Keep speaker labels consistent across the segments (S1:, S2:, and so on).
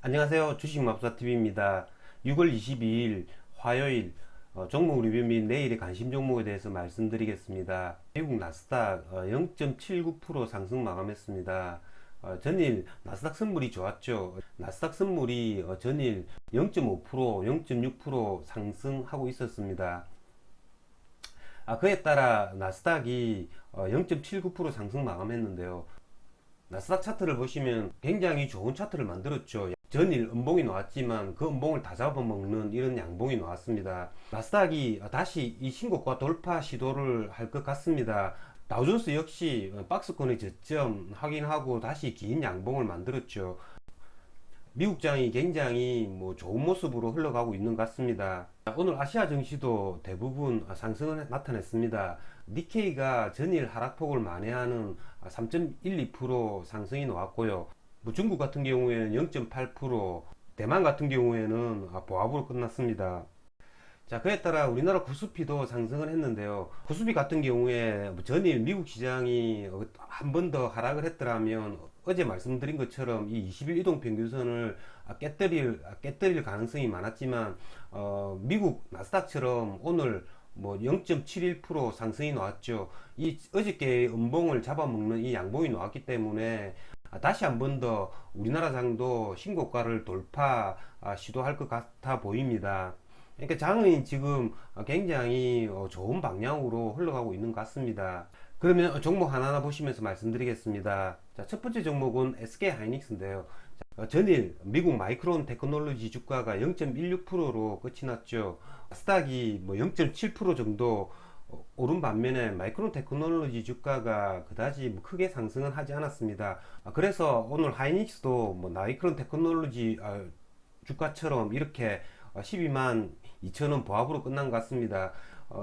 S1: 안녕하세요. 주식맘사TV입니다. 6월 22일 화요일 종목 리뷰 및 내일의 관심 종목에 대해서 말씀드리겠습니다. 미국 나스닥 0.79% 상승 마감했습니다. 전일 나스닥 선물이 좋았죠. 나스닥 선물이 전일 0.5%, 0.6% 상승하고 있었습니다. 그에 따라 나스닥이 0.79% 상승 마감했는데요. 나스닥 차트를 보시면 굉장히 좋은 차트를 만들었죠. 전일 음봉이 나왔지만 그 음봉을 다 잡아먹는 이런 양봉이 나왔습니다. 나스닥이 다시 이 신고가 돌파 시도를 할 것 같습니다. 다우존스 역시 박스권의 저점 확인하고 다시 긴 양봉을 만들었죠. 미국장이 굉장히 좋은 모습으로 흘러가고 있는 것 같습니다. 오늘 아시아 증시도 대부분 상승을 나타냈습니다. 니케이가 전일 하락폭을 만회하는 3.12% 상승이 나왔고요. 중국 같은 경우에는 0.8%, 대만 같은 경우에는 보합으로 끝났습니다. 자, 그에 따라 우리나라 코스피도 상승을 했는데요. 코스피 같은 경우에 전일 미국 시장이 한 번 더 하락을 했더라면 어제 말씀드린 것처럼 이 20일 이동 평균선을 깨뜨릴 가능성이 많았지만 미국 나스닥처럼 오늘 0.71% 상승이 나왔죠. 이 어저께 음봉을 잡아먹는 이 양봉이 나왔기 때문에 다시 한 번 더 우리나라 장도 신고가를 돌파 시도할 것 같아 보입니다. 그러니까 장은 지금 굉장히 좋은 방향으로 흘러가고 있는 것 같습니다. 그러면 종목 하나하나 보시면서 말씀드리겠습니다. 자, 첫 번째 종목은 SK 하이닉스인데요. 전일 미국 마이크론 테크놀로지 주가가 0.16%로 끝이 났죠. 스닥이 0.7% 정도 오른 반면에 마이크론 테크놀로지 주가가 그다지 크게 상승은 하지 않았습니다. 그래서 오늘 하이닉스도 마이크론 테크놀로지 주가처럼 이렇게 12만 2천원 보합으로 끝난 것 같습니다.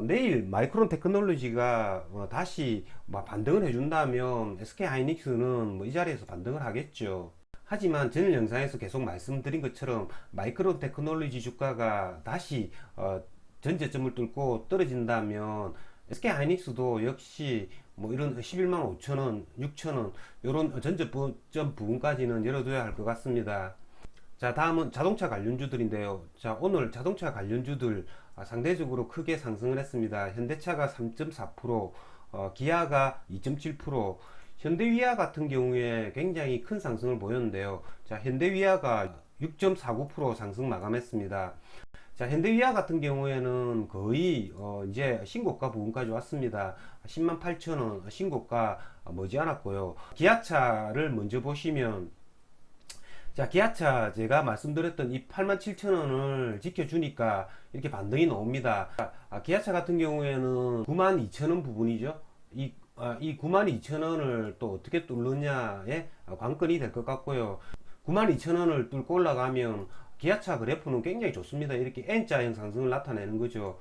S1: 내일 마이크론 테크놀로지가 다시 반등을 해준다면 SK 하이닉스는 이 자리에서 반등을 하겠죠. 하지만 전일 영상에서 계속 말씀드린 것처럼 마이크론 테크놀로지 주가가 다시 전저점을 뚫고 떨어진다면 SK 하이닉스도 역시 이런 11만 5천원, 6천원 이런 전저점 부분까지는 열어둬야 할 것 같습니다. 자, 다음은 자동차 관련주들인데요. 자, 오늘 자동차 관련주들 상대적으로 크게 상승을 했습니다. 현대차가 3.4%, 기아가 2.7%, 현대위아 같은 경우에 굉장히 큰 상승을 보였는데요. 자, 현대위아가 6.49% 상승 마감했습니다. 자, 현대위아 같은 경우에는 거의 이제 신고가 부분까지 왔습니다. 10만 8천원 신고가 머지않았고요. 기아차를 먼저 보시면, 자, 기아차 제가 말씀드렸던 이 87,000원을 지켜주니까 이렇게 반등이 나옵니다. 기아차 같은 경우에는 92,000원 부분이죠. 이 92,000원을 또 어떻게 뚫느냐에 관건이 될 것 같고요. 92,000원을 뚫고 올라가면 기아차 그래프는 굉장히 좋습니다. 이렇게 N자형 상승을 나타내는 거죠.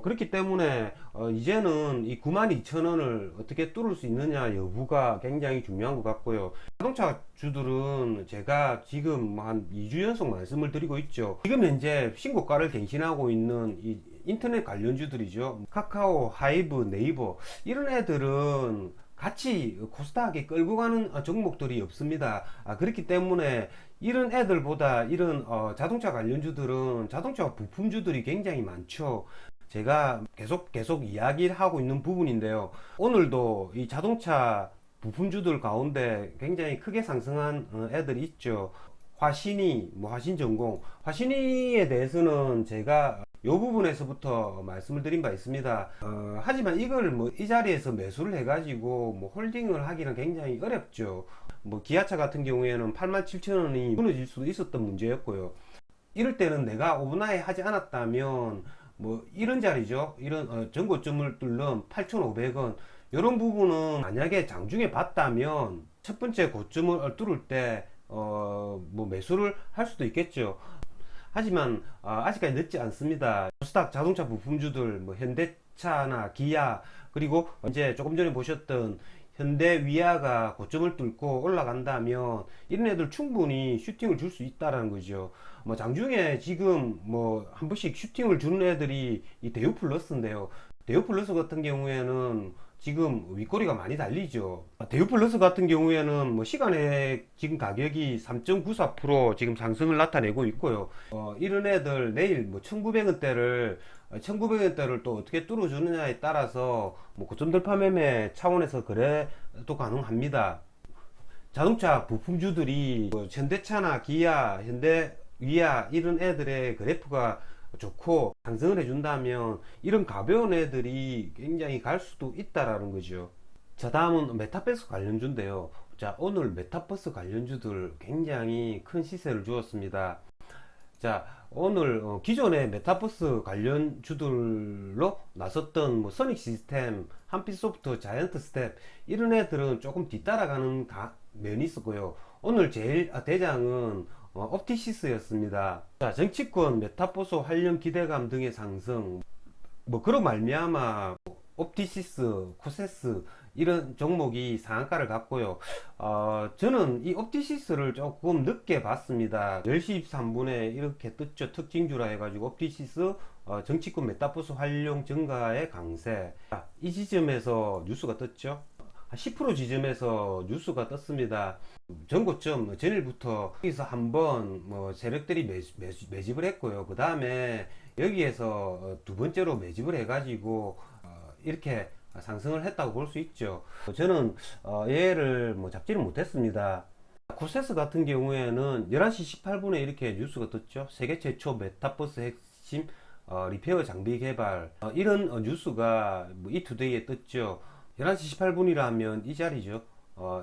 S1: 그렇기 때문에 이제는 이 92,000원을 어떻게 뚫을 수 있느냐 여부가 굉장히 중요한 것 같고요. 자동차 주들은 제가 지금 한 2주 연속 말씀을 드리고 있죠. 지금 현재 신고가를 갱신하고 있는 이 인터넷 관련주들이죠. 카카오, 하이브, 네이버 이런 애들은 같이 코스닥에 끌고 가는 종목들이 없습니다. 그렇기 때문에 이런 애들보다 이런 자동차 관련주들은 자동차 부품주들이 굉장히 많죠. 제가 계속 이야기를 하고 있는 부분인데요. 오늘도 이 자동차 부품주들 가운데 굉장히 크게 상승한 애들이 있죠. 화신이, 화신전공. 화신이에 대해서는 제가 이 부분에서부터 말씀을 드린 바 있습니다. 하지만 이걸 이 자리에서 매수를 해가지고 홀딩을 하기는 굉장히 어렵죠. 기아차 같은 경우에는 87,000원이 무너질 수도 있었던 문제였고요. 이럴 때는 내가 오버나이 하지 않았다면 이런 자리죠. 이런 전고점을 뚫는 8,500원 이런 부분은 만약에 장중에 봤다면 첫 번째 고점을 뚫을 때 매수를 할 수도 있겠죠. 하지만 아직까지 늦지 않습니다. 코스닥 자동차 부품주들 현대차나 기아 그리고 이제 조금 전에 보셨던 현대위아가 고점을 뚫고 올라간다면 이런 애들 충분히 슈팅을 줄 수 있다라는 거죠. 장중에 지금 한 번씩 슈팅을 주는 애들이 이 대우플러스인데요. 대우플러스 같은 경우에는 지금 윗꼬리가 많이 달리죠. 대우 플러스 같은 경우에는 뭐 시간에 지금 가격이 3.94% 지금 상승을 나타내고 있고요. 이런 애들 내일 뭐 1900원대를 또 어떻게 뚫어주느냐에 따라서 뭐 고점 돌파 매매 차원에서 거래도 가능합니다. 자동차 부품주들이 뭐 현대차나 기아, 현대, 위아 이런 애들의 그래프가 좋고 상승을 해준다면 이런 가벼운 애들이 굉장히 갈 수도 있다라는 거죠. 자, 다음은 메타버스 관련주인데요. 자, 오늘 메타버스 관련주들 굉장히 큰 시세를 주었습니다. 자, 오늘 기존의 메타버스 관련주들로 나섰던 뭐 소닉 시스템, 한빛소프트, 자이언트 스텝 이런 애들은 조금 뒤따라가는 면이 있었고요. 오늘 제일 대장은 옵티시스였습니다. 자, 정치권, 메타버스 관련 기대감 등의 상승, 뭐 그로 말미암아 옵티시스, 코세스 이런 종목이 상한가를 갔고요. 저는 이 옵티시스를 조금 늦게 봤습니다. 10시 23분에 이렇게 떴죠. 특징주라 해가지고 옵티시스 정치권 메타버스 활용 증가의 강세. 이 지점에서 뉴스가 떴죠. 10% 지점에서 뉴스가 떴습니다. 전고점 전일부터 여기서 한번 뭐 세력들이 매집을 했고요. 그 다음에 여기에서 두 번째로 매집을 해가지고 이렇게 상승을 했다고 볼 수 있죠. 저는 얘를 뭐 잡지를 못했습니다. 코세스 같은 경우에는 11시 18분에 이렇게 뉴스가 떴죠. 세계 최초 메타버스 핵심 리페어 장비 개발 이런 뉴스가 뭐 이투데이에 떴죠. 11시 18분이라면 이 자리죠.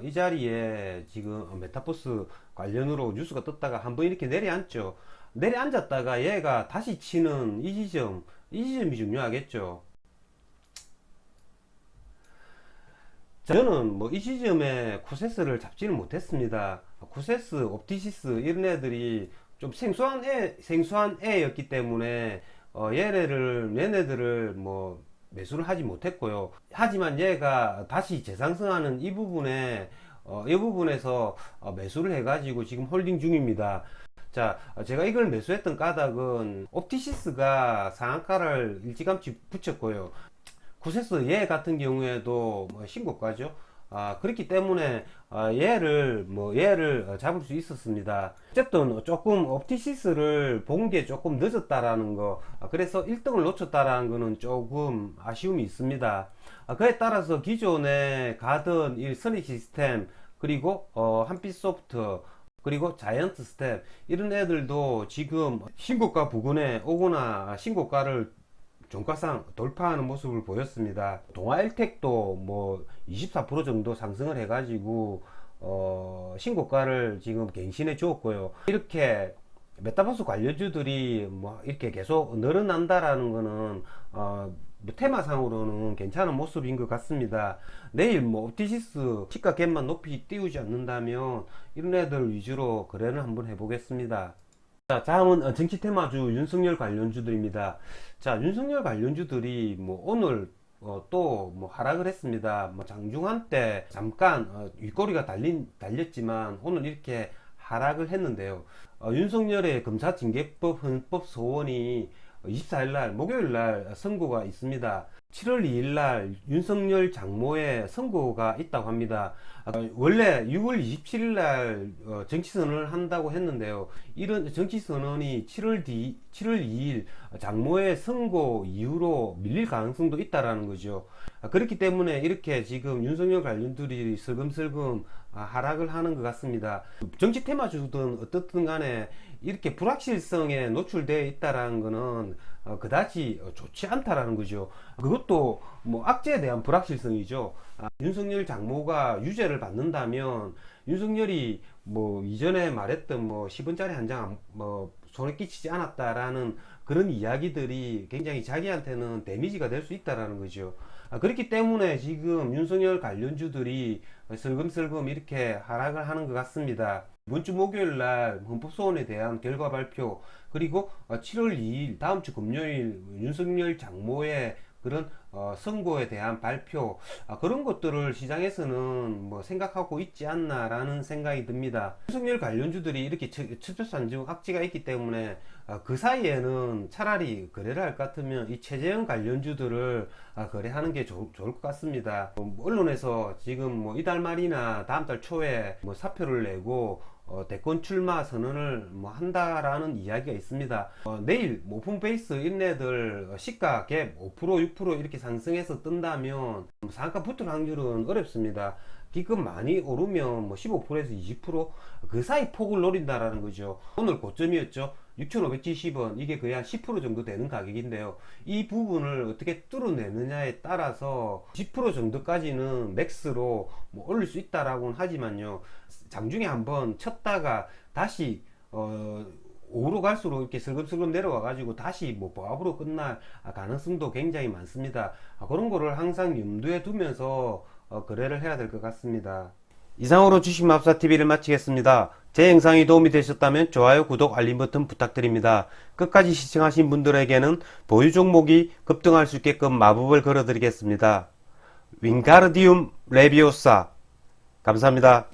S1: 이 자리에 지금 메타버스 관련으로 뉴스가 떴다가 한번 이렇게 내려앉죠. 내려앉았다가 얘가 다시 치는 이 지점이 중요하겠죠. 저는 뭐 이 지점에 코세스를 잡지는 못했습니다. 코세스, 옵티시스 이런 애들이 좀 생소한 애였기 때문에 얘네들을 뭐 매수를 하지 못했고요. 하지만 얘가 다시 재상승하는 이 부분에서 매수를 해가지고 지금 홀딩 중입니다. 자, 제가 이걸 매수했던 까닭은 옵티시스가 상한가를 일찌감치 붙였고요. 코세스 얘 같은 경우에도 뭐 신고가죠. 그렇기 때문에 얘를 잡을 수 있었습니다. 어쨌든 조금 옵티시스를 본 게 조금 늦었다라는 거, 그래서 1등을 놓쳤다라는 거는 조금 아쉬움이 있습니다. 그에 따라서 기존에 가던 이 선익 시스템 그리고 한빛소프트 그리고 자이언트 스텝 이런 애들도 지금 신고가 부근에 오거나 신고가를 종가상 돌파하는 모습을 보였습니다. 동아일텍도 뭐 24% 정도 상승을 해가지고 신고가를 지금 갱신해 주었고요. 이렇게 메타버스 관련주들이 뭐 이렇게 계속 늘어난다라는 거는 테마상으로는 괜찮은 모습인 것 같습니다. 내일 뭐 옵티시스 시가 갭만 높이 띄우지 않는다면 이런 애들 위주로 거래를 한번 해보겠습니다. 자, 다음은 정치 테마주 윤석열 관련주들입니다. 자, 윤석열 관련주들이 뭐 오늘 또 뭐 하락을 했습니다. 뭐 장중한 때 잠깐 윗꼬리가 달렸지만 오늘 이렇게 하락을 했는데요. 윤석열의 검사징계법 헌법 소원이 24일날 목요일날 선고가 있습니다. 7월 2일날 윤석열 장모의 선고가 있다고 합니다. 원래 6월 27일날 정치선언을 한다고 했는데요. 이런 정치선언이 7월 2일 장모의 선고 이후로 밀릴 가능성도 있다라는 거죠. 그렇기 때문에 이렇게 지금 윤석열 관련들이 슬금슬금 하락을 하는 것 같습니다. 정치 테마주든 어떻든 간에 이렇게 불확실성에 노출되어 있다라는 것은 그다지 좋지 않다라는 거죠. 그것도 뭐 악재에 대한 불확실성이죠. 윤석열 장모가 유죄를 받는다면 윤석열이 뭐 이전에 말했던 뭐 10원짜리 한 장 뭐 손에 끼치지 않았다라는 그런 이야기들이 굉장히 자기한테는 데미지가 될 수 있다라는 거죠. 그렇기 때문에 지금 윤석열 관련주들이 슬금슬금 이렇게 하락을 하는 것 같습니다. 이번 주 목요일 날 헌법소원에 대한 결과 발표 그리고 7월 2일 다음 주 금요일 윤석열 장모의 그런 선고에 대한 발표, 그런 것들을 시장에서는 뭐 생각하고 있지 않나라는 생각이 듭니다. 윤석열 관련주들이 이렇게 추천산중 악재가 있기 때문에 그 사이에는 차라리 거래를 할 것 같으면 이 최재형 관련주들을 거래하는 게 좋을 것 같습니다. 언론에서 지금 뭐 이달 말이나 다음 달 초에 뭐 사표를 내고 대권 출마 선언을 뭐 한다라는 이야기가 있습니다. 내일 오픈 베이스 인내들 시가 갭 5% 6% 이렇게 상승해서 뜬다면 상한가 붙을 확률은 어렵습니다. 기금 많이 오르면 뭐 15%에서 20%그 사이 폭을 노린다라는 거죠. 오늘 고점이었죠. 6,570원, 이게 거의 한 10% 정도 되는 가격인데요. 이 부분을 어떻게 뚫어내느냐에 따라서 10% 정도까지는 맥스로 뭐 올릴 수 있다라고는 하지만요, 장중에 한번 쳤다가 다시 오로 갈수록 이렇게 슬금슬금 내려와 가지고 다시 뭐 보합으로 끝날 가능성도 굉장히 많습니다. 그런 거를 항상 염두에 두면서 거래를 해야 될 것 같습니다. 이상으로 주식마법사TV를 마치겠습니다. 제 영상이 도움이 되셨다면 좋아요, 구독, 알림 버튼 부탁드립니다. 끝까지 시청하신 분들에게는 보유 종목이 급등할 수 있게끔 마법을 걸어드리겠습니다. 윙가르디움 레비오사. 감사합니다.